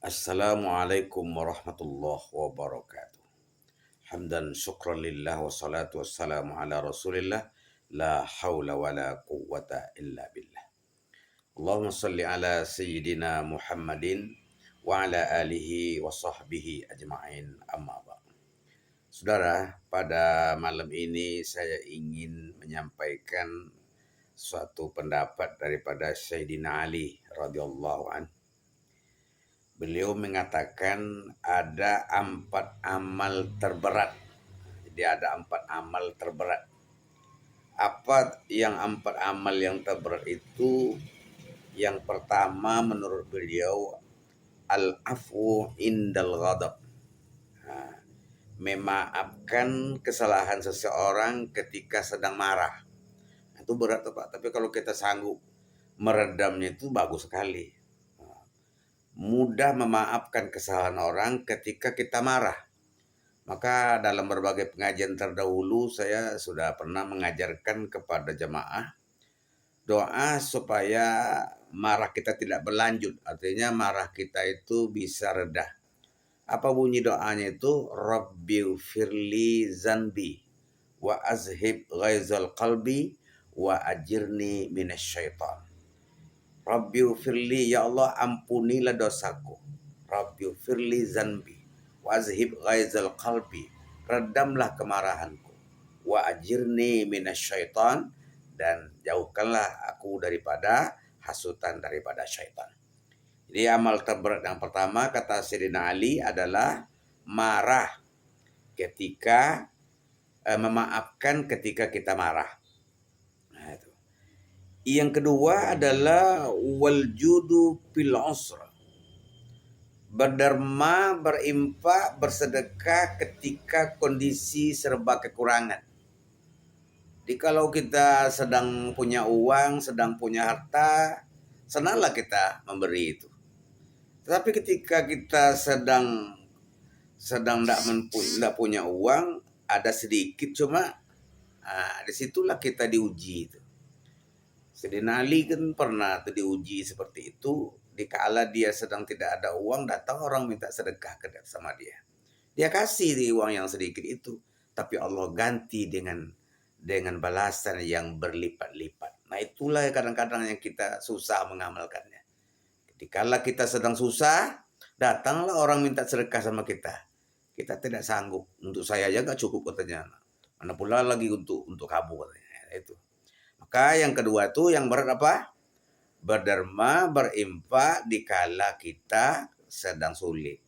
Assalamualaikum warahmatullahi wabarakatuh. Hamdan syukran lillah wa salatu wassalamu ala rasulillah. La hawla wa la quwwata illa billah. Allahumma salli ala sayyidina Muhammadin wa ala alihi wa sahbihi ajma'in amma ba'd. Saudara, pada malam ini saya ingin menyampaikan suatu pendapat daripada Sayyidina Ali radhiyallahu anhu. Beliau mengatakan ada 4 amal terberat. Jadi ada 4 amal terberat. Apa yang 4 amal yang terberat itu? Yang pertama menurut beliau al-afwu indal ghadab. Memaafkan kesalahan seseorang ketika sedang marah. Itu berat Pak. Tapi kalau kita sanggup meredamnya itu bagus sekali. Mudah memaafkan kesalahan orang ketika kita marah. Maka dalam berbagai pengajian terdahulu saya sudah pernah mengajarkan kepada jemaah doa supaya marah kita tidak berlanjut. Artinya marah kita itu bisa reda. Apa bunyi doanya itu? Rabbighfirli zanbi wa azhib ghaizal qalbi wa ajirni minasyaitan. Rabbighfirli, ya Allah ampunilah dosaku. Rabbighfirli zanbi wa azhib ghaizal qalbi, redamlah kemarahanku. Wa ajirni minasyaitan, dan jauhkanlah aku daripada hasutan daripada syaitan. Jadi amal terberat yang pertama kata Sayyidina Ali adalah marah ketika memaafkan ketika kita marah. Yang kedua adalah waljudu fil usra. Berderma, berimpak, bersedekah ketika kondisi serba kekurangan. Jadi kalau kita sedang punya uang, sedang punya harta, senanglah kita memberi itu. Tetapi ketika kita sedang tidak punya uang, ada sedikit cuma, disitulah kita diuji itu. Sayyidina Ali kan pernah diuji seperti itu. Dikala dia sedang tidak ada uang, datang orang minta sedekah sama dia. Dia kasih di uang yang sedikit itu, tapi Allah ganti dengan balasan yang berlipat-lipat. Nah itulah kadang-kadang yang kita susah mengamalkannya. Dikala kita sedang susah, datanglah orang minta sedekah sama kita. Kita tidak sanggup. Untuk saya aja gak cukup katanya. Mana pula lagi untuk kamu katanya. Itu. Maka yang kedua itu yang berat apa? Berderma, berimpak dikala kita sedang sulit.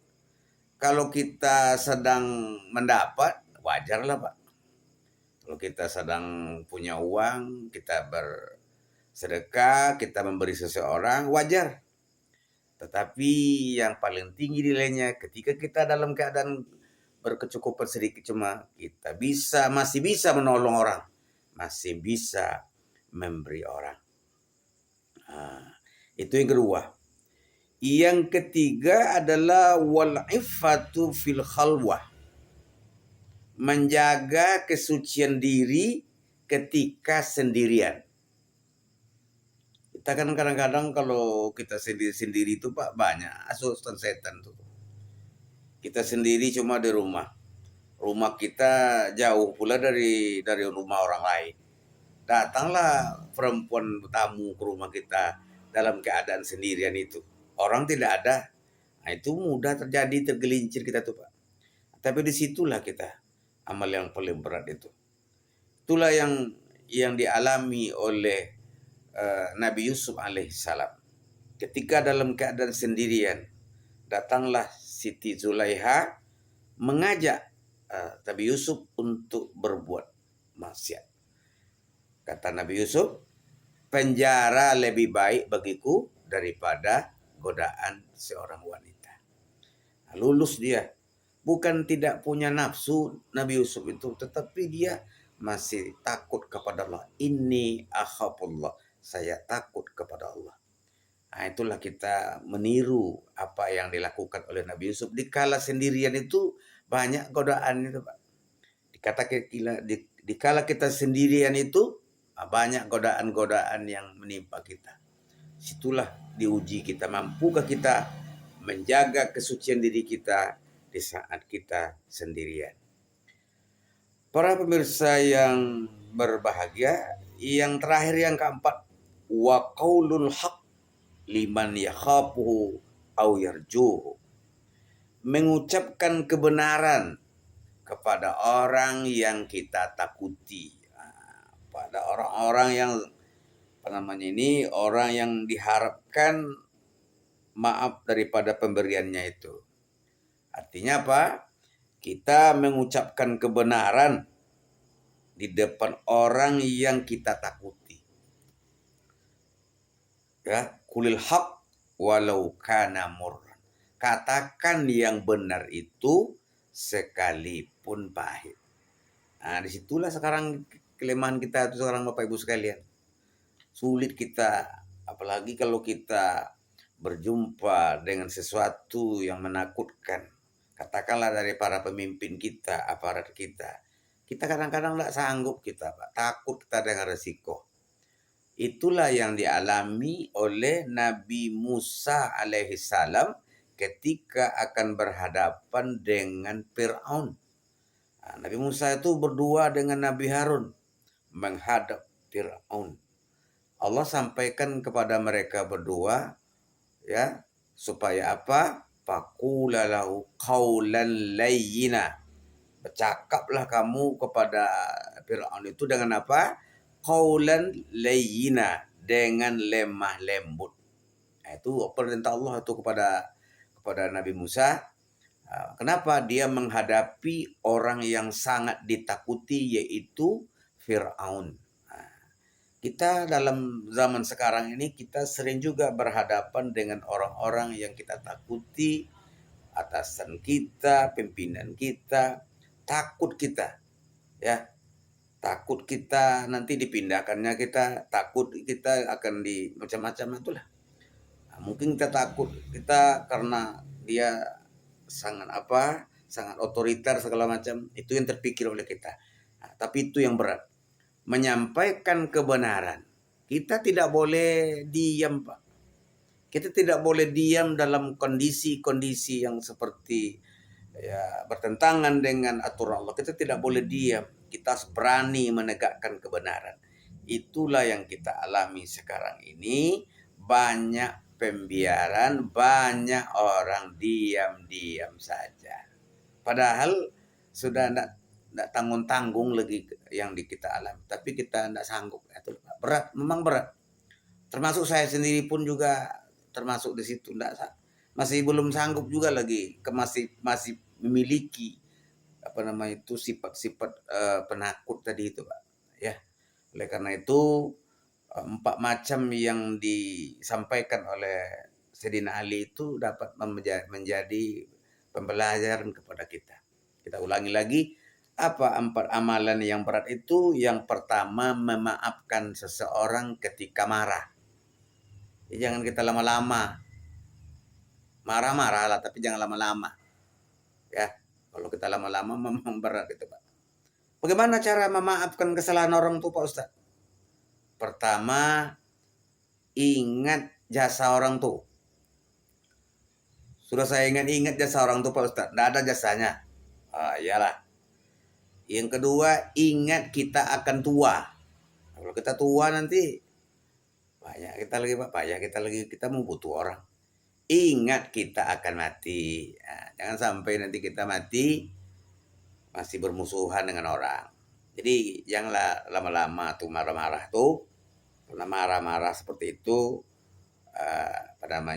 Kalau kita sedang mendapat, wajarlah Pak. Kalau kita sedang punya uang, kita bersedekah, kita memberi seseorang, wajar. Tetapi yang paling tinggi nilainya ketika kita dalam keadaan berkecukupan sedikit, cuma kita masih bisa menolong orang, masih bisa memberi orang. Itu yang kedua. Yang ketiga adalah wal-iffatu fil khalwah. Menjaga kesucian diri ketika sendirian. Kita kan kadang-kadang kalau kita sendiri-sendiri itu Pak, banyak asuhan setan tuh. Kita sendiri cuma di rumah. Rumah kita jauh pula dari rumah orang lain. Datanglah perempuan tamu ke rumah kita dalam keadaan sendirian itu. Orang tidak ada. Nah itu mudah terjadi, tergelincir kita tuh Pak. Tapi disitulah kita amal yang paling berat itu. Itulah yang dialami oleh Nabi Yusuf alaihissalam. Ketika dalam keadaan sendirian, datanglah Siti Zulaiha mengajak Nabi Yusuf untuk berbuat maksiat. Kata Nabi Yusuf, penjara lebih baik bagiku daripada godaan seorang wanita. Lulus dia. Bukan tidak punya nafsu Nabi Yusuf itu, tetapi dia masih takut kepada Allah. Inni akhafullah. Saya takut kepada Allah. Nah, itulah kita meniru apa yang dilakukan oleh Nabi Yusuf. Dikala sendirian itu banyak godaan itu Pak. Dikala kita sendirian itu banyak godaan-godaan yang menimpa kita. Situlah diuji kita, mampukah kita menjaga kesucian diri kita di saat kita sendirian. Para pemirsa yang berbahagia, yang terakhir yang keempat, wa qaulul haq liman yakhafuhu au yarjuhu. Mengucapkan kebenaran kepada orang yang kita takuti. Pada orang-orang yang orang yang diharapkan maaf daripada pemberiannya itu. Artinya apa? Kita mengucapkan kebenaran di depan orang yang kita takuti. Ya, kulil haq walau kana murran. Katakan yang benar itu sekalipun pahit. Nah, disitulah sekarang kelemahan kita itu sekarang Bapak Ibu sekalian. Sulit kita, apalagi kalau kita berjumpa dengan sesuatu yang menakutkan. Katakanlah dari para pemimpin kita, aparat kita. Kita kadang-kadang tidak sanggup kita, Pak. Takut kita dengan resiko. Itulah yang dialami oleh Nabi Musa alaihissalam ketika akan berhadapan dengan Fir'aun. Nah, Nabi Musa itu berdua dengan Nabi Harun menghadap Fir'aun. Allah sampaikan kepada mereka berdua, ya, supaya apa? Faqula lahu qaulan layyina. Bercakaplah kamu kepada Fir'aun itu dengan apa? Qaulan layyina, dengan lemah lembut. Nah, itu perintah Allah itu kepada Nabi Musa. Kenapa? Dia menghadapi orang yang sangat ditakuti, yaitu Fir'aun. Kita dalam zaman sekarang ini kita sering juga berhadapan dengan orang-orang yang kita takuti, atasan kita, pimpinan kita, takut kita, ya, takut kita nanti dipindahkannya, kita takut kita akan di macam-macam itulah. Nah, mungkin kita takut kita karena dia sangat otoriter segala macam, itu yang terpikir oleh kita. Nah, tapi itu yang berat. Menyampaikan kebenaran. Kita tidak boleh diam, Pak. Kita tidak boleh diam dalam kondisi-kondisi yang seperti bertentangan dengan aturan Allah. Kita tidak boleh diam. Kita harus berani menegakkan kebenaran. Itulah yang kita alami sekarang ini. Banyak pembiaran, banyak orang diam-diam saja. Padahal sudah tidak tanggung-tanggung lagi yang kita alami, tapi kita tidak sanggup. Itu berat, memang berat. Termasuk saya sendiri pun juga termasuk di situ, masih belum sanggup juga lagi, masih memiliki sifat-sifat penakut tadi itu, Pak. Ya, oleh karena itu 4 macam yang disampaikan oleh Sayyidina Ali itu dapat menjadi pembelajaran kepada kita. Kita ulangi lagi. Apa 4 amalan yang berat itu? Yang pertama, memaafkan seseorang ketika marah. Jangan kita lama-lama. Marah-marah lah, tapi jangan lama-lama. Ya, kalau kita lama-lama memang berat itu, Pak. Bagaimana cara memaafkan kesalahan orang itu, Pak Ustaz? Pertama, ingat jasa orang tuh. Sudah saya ingat jasa orang tuh, Pak Ustaz. Tidak ada jasanya. Iyalah. Yang kedua, ingat kita akan tua. Kalau kita tua nanti banyak kita lagi kita mau butuh orang. Ingat kita akan mati. Nah, jangan sampai nanti kita mati masih bermusuhan dengan orang. Jadi janganlah lama-lama tuh marah-marah tuh. Karena marah-marah seperti itu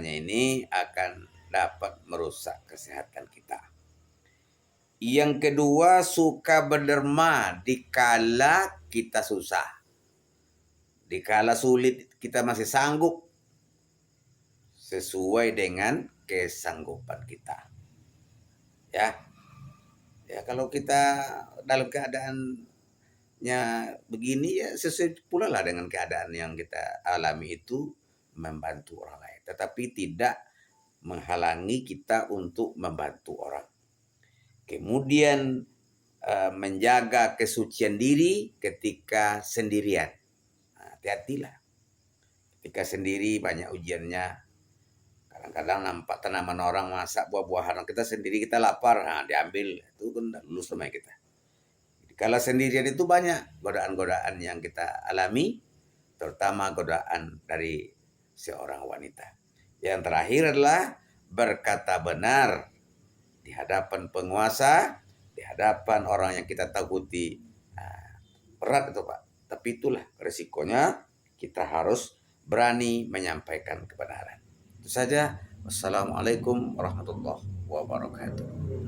ini akan dapat merusak kesehatan kita. Yang kedua, suka berderma dikala kita susah. Dikala sulit kita masih sanggup sesuai dengan kesanggupan kita. Ya, kalau kita dalam keadaannya begini, ya sesuai pula lah dengan keadaan yang kita alami itu, membantu orang lain. Tetapi tidak menghalangi kita untuk membantu orang. Kemudian menjaga kesucian diri ketika sendirian. Hati-hatilah. Ketika sendiri banyak ujiannya. Kadang-kadang nampak tanaman orang masak buah-buahan, kita sendiri kita lapar, nah diambil, itu kan udah lulus namanya kita. Kalau sendirian itu banyak godaan-godaan yang kita alami, terutama godaan dari seorang wanita. Yang terakhir adalah berkata benar di hadapan penguasa, di hadapan orang yang kita takuti. Nah, berat itu Pak, tapi itulah resikonya, kita harus berani menyampaikan kebenaran. Itu saja. Wassalamualaikum warahmatullahi wabarakatuh.